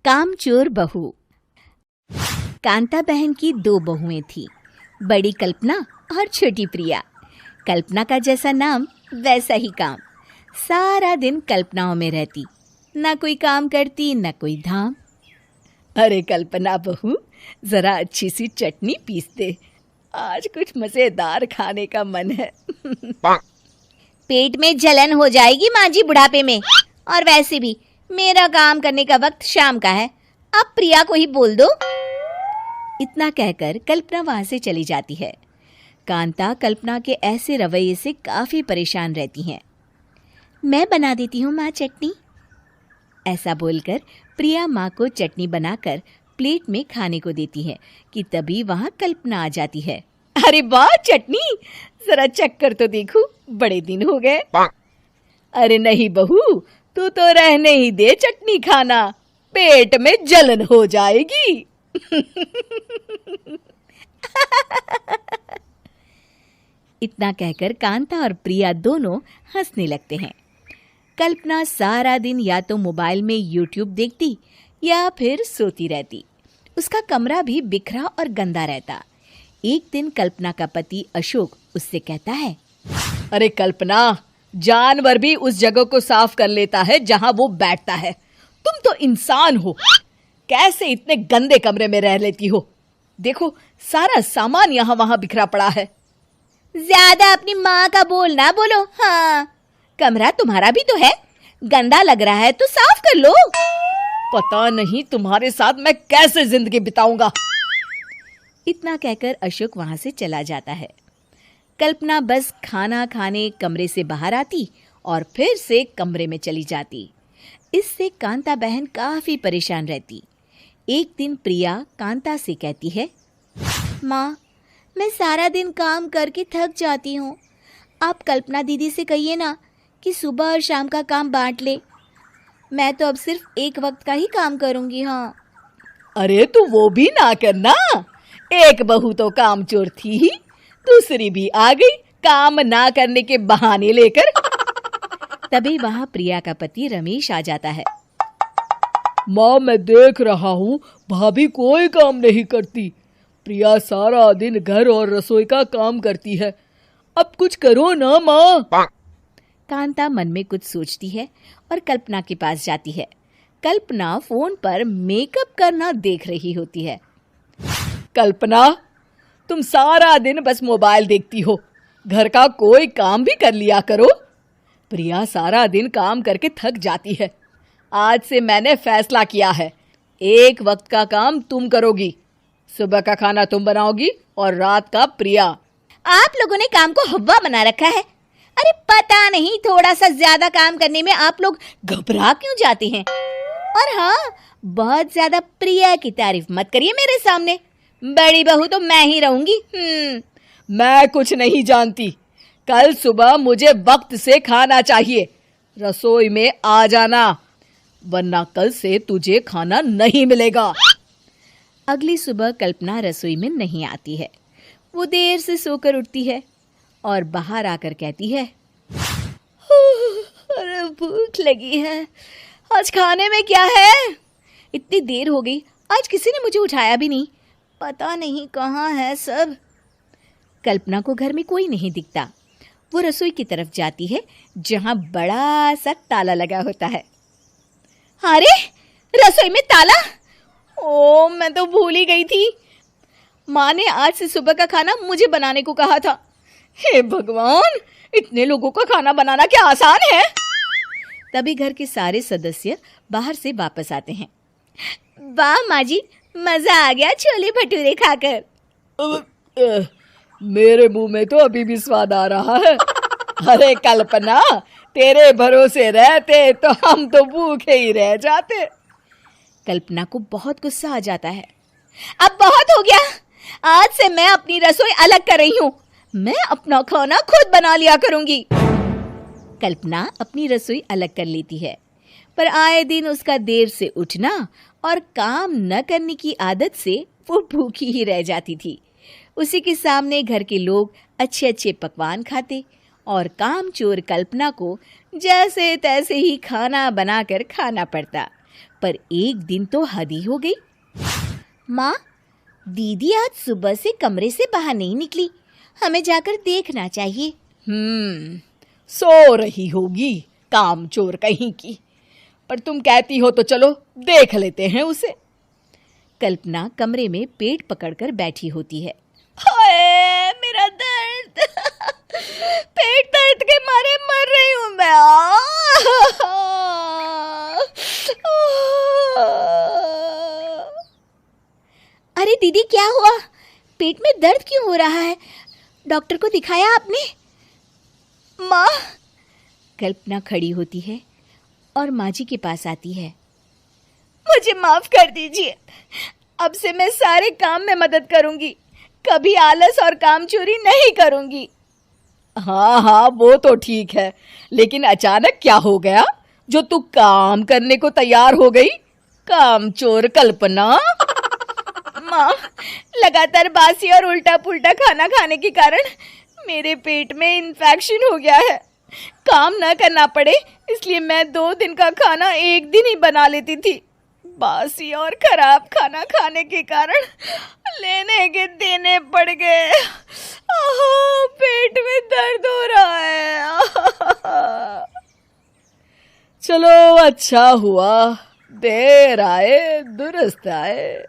कामचोर बहू। कांता बहन की दो बहुएं थीं, बड़ी कल्पना और छोटी प्रिया। कल्पना का जैसा नाम वैसा ही काम। सारा दिन कल्पनाओं में रहती, ना कोई काम करती ना कोई धाम। अरे कल्पना बहू, जरा अच्छी सी चटनी पीस दे, आज कुछ मजेदार खाने का मन है। पेट में जलन हो जाएगी माँ जी बुढ़ापे में, और वैसे भी मेरा काम करने का वक्त शाम का है, अब प्रिया को ही बोल दो। इतना कहकर कल्पना वहां से चली जाती है। कांता कल्पना के ऐसे रवैये से काफी परेशान रहती हैं। मैं बना देती हूँ माँ चटनी, ऐसा बोलकर प्रिया माँ को चटनी बनाकर प्लेट में खाने को देती है कि तभी वहां कल्पना आ जाती है। अरे वाह चटनी, जरा चक्कर तो देखूं, बड़े दिन हो गए। अरे नहीं बहू, तू तो रहने ही दे चटनी खाना, पेट में जलन हो जाएगी। इतना कहकर कांता और प्रिया दोनों हंसने लगते हैं। कल्पना सारा दिन या तो मोबाइल में यूट्यूब देखती या फिर सोती रहती। उसका कमरा भी बिखरा और गंदा रहता। एक दिन कल्पना का पति अशोक उससे कहता है, अरे कल्पना, जानवर भी उस जगह को साफ कर लेता है जहां वो बैठता है, तुम तो इंसान हो, कैसे इतने गंदे कमरे में रह लेती हो? देखो सारा सामान यहाँ वहां बिखरा पड़ा है। ज्यादा अपनी माँ का बोल ना बोलो। हाँ, कमरा तुम्हारा भी तो है, गंदा लग रहा है तो साफ कर लो। पता नहीं तुम्हारे साथ मैं कैसे जिंदगी बिताऊंगा। इतना कहकर अशोक वहां से चला जाता है। कल्पना बस खाना खाने कमरे से बाहर आती और फिर से कमरे में चली जाती। इससे कांता बहन काफी परेशान रहती। एक दिन प्रिया कांता से कहती है, माँ, मैं सारा दिन काम करके थक जाती हूँ, आप कल्पना दीदी से कहिए ना कि सुबह और शाम का काम बांट ले। मैं तो अब सिर्फ एक वक्त का ही काम करूँगी। हाँ। अरे तू वो भी ना करना, एक बहू तो कामचोर थी ही, दूसरी भी आ गई काम ना करने के बहाने लेकर। तभी वहां प्रिया का पति रमेश आ जाता है। माँ, मैं देख रहा हूँ भाभी कोई काम नहीं करती, प्रिया सारा दिन घर और रसोई का काम करती है, अब कुछ करो ना माँ। कांता मन में कुछ सोचती है और कल्पना के पास जाती है। कल्पना फोन पर मेकअप करना देख रही होती है। कल्पना, तुम सारा दिन बस मोबाइल देखती हो, घर का कोई काम भी कर लिया करो। प्रिया सारा दिन काम करके थक जाती है। आज से मैंने फैसला किया है, एक वक्त का काम तुम करोगी, सुबह का खाना तुम बनाओगी और रात का प्रिया। आप लोगों ने काम को हव्वा बना रखा है। अरे पता नहीं थोड़ा सा ज्यादा काम करने में आप लोग घबरा क्यों जाते हैं। और हाँ, बहुत ज्यादा प्रिया की तारीफ मत करिए मेरे सामने, बड़ी बहू तो मैं ही रहूंगी। मैं कुछ नहीं जानती, कल सुबह मुझे वक्त से खाना चाहिए, रसोई में आ जाना, वरना कल से तुझे खाना नहीं मिलेगा। अगली सुबह कल्पना रसोई में नहीं आती है। वो देर से सोकर उठती है और बाहर आकर कहती है, अरे भूख लगी है, आज खाने में क्या है? इतनी देर हो गई, आज किसी ने मुझे उठाया भी नहीं, पता नहीं कहाँ है सब। कल्पना को घर में कोई नहीं दिखता। वो रसोई की तरफ जाती है जहां बड़ा सा ताला लगा होता है। अरे रसोई में ताला? ओ, मैं तो भूल ही गई थी। माँ ने आज से सुबह का खाना मुझे बनाने को कहा था। हे भगवान, इतने लोगों का खाना बनाना क्या आसान है? तभी घर के सारे सदस्य बाहर से वापस आते हैं। वाह माँ जी, मजा आ गया छोले भटूरे खाकर। मेरे मुंह में तो अभी भी स्वाद आ रहा है। अरे कल्पना, तेरे भरोसे रहते तो हम तो भूखे ही रह जाते। कल्पना को बहुत गुस्सा आ जाता है। अब बहुत हो गया, आज से मैं अपनी रसोई अलग कर रही हूँ, मैं अपना खाना खुद बना लिया करूंगी। कल्पना अपनी रसोई अलग कर लेती है, पर आए दिन उसका देर से उठना और काम न करने की आदत से वो भूखी ही रह जाती थी। उसी के सामने घर के लोग अच्छे अच्छे पकवान खाते और कामचोर कल्पना को जैसे तैसे ही खाना बनाकर खाना पड़ता। पर एक दिन तो हद ही हो गई। माँ, दीदी आज सुबह से कमरे से बाहर नहीं निकली, हमें जाकर देखना चाहिए। सो रही होगी कामचोर कहीं की, पर तुम कहती हो तो चलो देख लेते हैं उसे। कल्पना कमरे में पेट पकड़कर बैठी होती है। हाय मेरा दर्द, पेट दर्द के मारे मर रही हूँ मैं। अरे दीदी, क्या हुआ? पेट में दर्द क्यों हो रहा है? डॉक्टर को दिखाया आपने? माँ। कल्पना खड़ी होती है और माँ जी के पास आती है। मुझे माफ कर दीजिए, अब से मैं सारे काम में मदद करूंगी, कभी आलस और काम चोरी नहीं करूंगी। हाँ हाँ, वो तो ठीक है, लेकिन अचानक क्या हो गया जो तू काम करने को तैयार हो गई? कामचोर कल्पना। माँ, लगातार बासी और उल्टा पुल्टा खाना खाने के कारण मेरे पेट में इन्फेक्शन हो गया है। काम न करना पड़े इसलिए मैं 2 दिन का खाना एक दिन ही बना लेती थी। बासी और खराब खाना खाने के कारण लेने के देने पड़ गए। पेट में दर्द हो रहा है। चलो अच्छा हुआ, देर आए दुरुस्त आए।